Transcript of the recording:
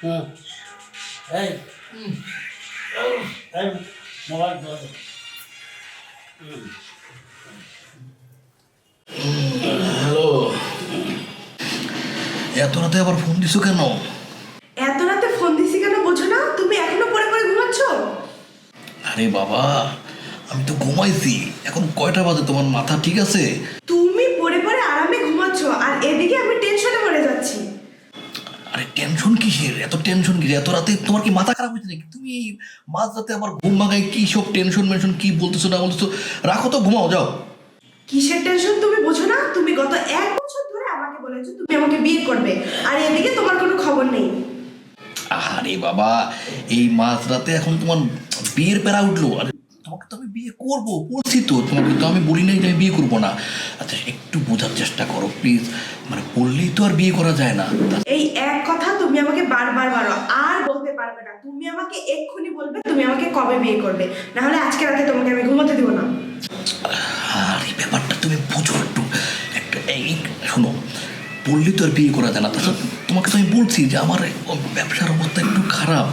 হুম এই এই মোবাইল ধর। হ্যালো, এত রাতে আবার ফোন দিছো কেন? এত রাতে ফোন দিছি কেন বোঝো না? তুমি এখনো পড়ে পড়ে ঘুমাচ্ছ? আরে বাবা, আমি তো ঘুমাইছি। এখন কয়টা বাজে? তোমার মাথা ঠিক আছে? তুমি পড়ে পড়ে আরামে ঘুমাচ্ছ আর এদিকে আমি টেনশনে মরে যাচ্ছি। আরে টেনশন কিসের? এত টেনশন কিসের? এত রাতে তোমার কি মাথা খারাপ হয়েছে নাকি? তুমি মাঝ রাতে আবার ঘুম ভাঙায় কি সব টেনশন মেনশন কি বলতেছো না বলতেছো? রাখো তো, ঘুমাও যাও। কিসের টেনশন তুমি বোঝো না? তুমি গত 1 বছর ধরে আমাকে বলেছো তুমি আমাকে বিয়ে করবে, আর এদিকে তোমার কোনো খবর নেই। আরে বাবা, এই মাঝ রাতে এখন তোমার বিয়ের প্যারা উঠলো? আরে তোমাকে তো আমি বিয়ে করবো বলছি তো, তোমাকে তো আমি বলি নাই যে আমি বিয়ে করবো না। আচ্ছা একটু বোঝার চেষ্টা করো প্লিজ। মানে বললেই তো আর বিয়ে করা যায় না। এই এক কথা তুমি আমাকে বারবার বারো আর বলতে পারবে না। তুমি আমাকে এক্ষুনি বলবে তুমি আমাকে কবে বিয়ে করবে, না হলে আজকে রাতে তোমাকে আমি ঘুমোতে দিব না। আর এই ব্যাপারটা তুমি বুঝো একটু। একটা এই শোনো, বললেই তো আর বিয়ে করা যায় না। তাছাড়া তোমাকে তো আমি বলছি যে আমার ব্যবসার অবস্থা একটু খারাপ।